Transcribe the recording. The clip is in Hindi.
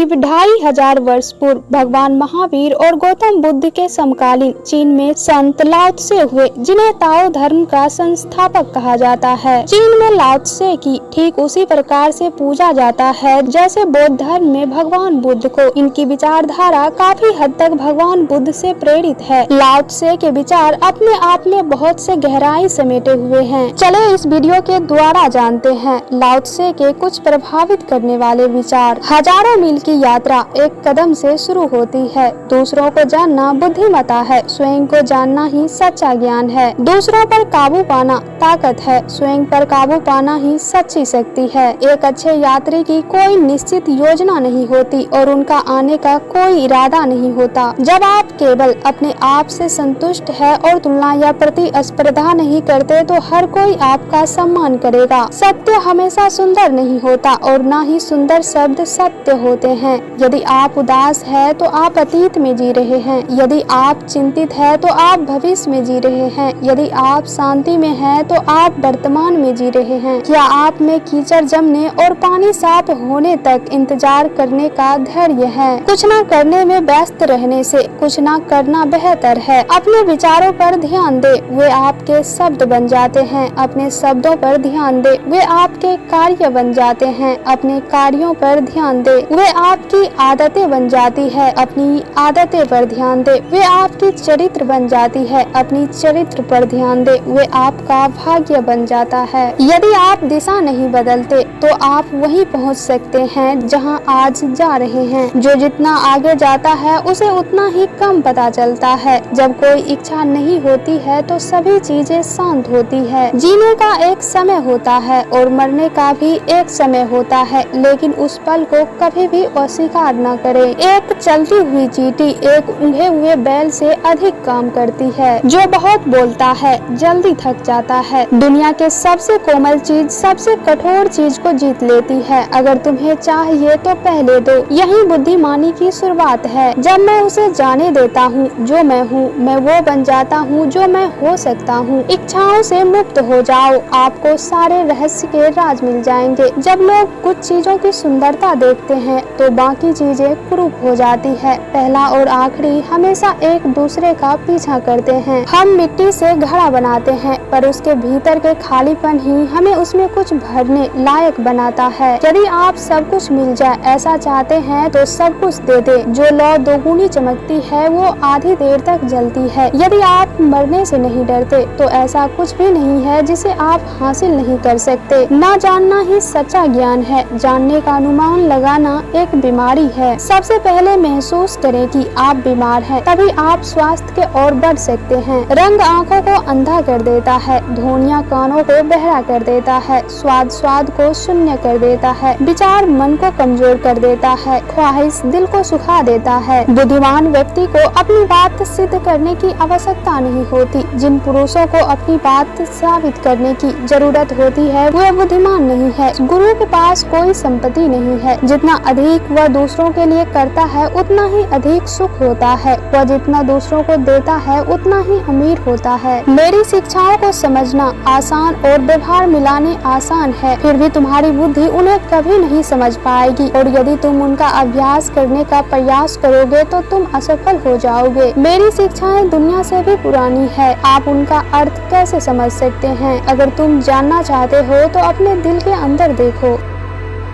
करीब 2500 वर्ष पूर्व भगवान महावीर और गौतम बुद्ध के समकालीन चीन में संत लाओ त्से हुए, जिन्हें ताओ धर्म का संस्थापक कहा जाता है। चीन में लाओ त्से की ठीक उसी प्रकार से पूजा जाता है जैसे बौद्ध धर्म में भगवान बुद्ध को। इनकी विचारधारा काफी हद तक भगवान बुद्ध से प्रेरित है। लाओ त्से के विचार अपने आप में बहुत से गहराई समेटे हुए हैं। चले इस वीडियो के द्वारा जानते हैं लाओ त्से के कुछ प्रभावित करने वाले विचार। हजारों मील की यात्रा एक कदम से शुरू होती है। दूसरों को जानना बुद्धिमत्ता है, स्वयं को जानना ही सच्चा ज्ञान है। दूसरों पर काबू पाना ताकत है, स्वयं पर काबू पाना ही सच्ची शक्ति है। एक अच्छे यात्री की कोई निश्चित योजना नहीं होती और उनका आने का कोई इरादा नहीं होता। जब आप केवल अपने आप से संतुष्ट है और तुलना या प्रतिस्पर्धा नहीं करते तो हर कोई आपका सम्मान करेगा। सत्य हमेशा सुंदर नहीं होता और न ही सुंदर शब्द सत्य होते हैं। यदि आप उदास है तो आप अतीत में जी रहे हैं। यदि आप चिंतित है तो आप भविष्य में जी रहे हैं। यदि आप शांति में है तो आप वर्तमान में जी रहे हैं। क्या आप में कीचड़ जमने और पानी साफ होने तक इंतजार करने का धैर्य है? कुछ न करने में व्यस्त रहने से कुछ न करना बेहतर है। अपने विचारों पर ध्यान दे, वे आपके शब्द बन जाते हैं। अपने शब्दों पर ध्यान दे, वे आपके कार्य बन जाते हैं। अपने कार्यों पर ध्यान दे, वे आपकी आदतें बन जाती है। अपनी आदतें पर ध्यान दे, वे आपकी चरित्र बन जाती है। अपनी चरित्र पर ध्यान दे, वे आपका भाग्य बन जाता है। यदि आप दिशा नहीं बदलते तो आप वहीं पहुंच सकते हैं जहां आज जा रहे हैं। जो जितना आगे जाता है उसे उतना ही कम पता चलता है। जब कोई इच्छा नहीं होती है तो सभी चीजें शांत होती है। जीने का एक समय होता है और मरने का भी एक समय होता है, लेकिन उस पल को कभी भी अस्वीकार न करें। एक चलती हुई चींटी एक ऊँघे हुए बैल से अधिक काम करती है। जो बहुत बोलता है जल्दी थक जाता है। दुनिया के सबसे कोमल चीज सबसे कठोर चीज को जीत लेती है। अगर तुम्हें चाहिए तो पहले दो, यही बुद्धिमानी की शुरुआत है। जब मैं उसे जाने देता हूँ जो मैं हूँ, मैं वो बन जाता हूँ जो मैं हो सकता हूँ। इच्छाओं से मुक्त हो जाओ, आपको सारे रहस्य के राज मिल जाएंगे। जब लोग कुछ चीजों की सुंदरता देखते हैं तो बाकी चीजें कुरूप हो जाती है। पहला और आखिरी हमेशा एक दूसरे का पीछा करते हैं। हम मिट्टी से घड़ा बनाते हैं पर उसके भीतर के खालीपन ही हमें उसमें कुछ भरने लायक बनाता है। यदि आप सब कुछ मिल जाए ऐसा चाहते हैं तो सब कुछ दे दे। जो लौ दोगुनी चमकती है वो आधी देर तक जलती है। यदि आप मरने से नहीं डरते तो ऐसा कुछ भी नहीं है जिसे आप हासिल नहीं कर सकते। ना जानना ही सच्चा ज्ञान है, जानने का अनुमान लगाना एक बीमारी है। सबसे पहले महसूस करें कि आप बीमार हैं, तभी आप स्वास्थ्य के ओर बढ़ सकते हैं। रंग आंखों को अंधा कर देता है, ध्वनियाँ कानों को बहरा कर देता है, स्वाद स्वाद को शून्य कर देता है, विचार मन को कमजोर कर देता है, ख्वाहिश दिल को सुखा देता है। बुद्धिमान व्यक्ति को अपनी बात सिद्ध करने की आवश्यकता नहीं होती। जिन पुरुषों को अपनी बात साबित करने की जरूरत होती है वह बुद्धिमान नहीं है। गुरु के पास कोई संपत्ति नहीं है। जितना अधिक वह दूसरों के लिए करता है उतना ही अधिक सुख होता है। वह जितना दूसरों को देता है उतना ही अमीर होता है। मेरी शिक्षाओं को समझना आसान और व्यवहार मिलाने आसान है, फिर भी तुम्हारी बुद्धि उन्हें कभी नहीं समझ पाएगी और यदि तुम उनका अभ्यास करने का प्रयास करोगे तो तुम असफल हो जाओगे। मेरी शिक्षाएं दुनिया से भी पुरानी है, आप उनका अर्थ कैसे समझ सकते हैं? अगर तुम जानना चाहते हो तो अपने दिल के अंदर देखो।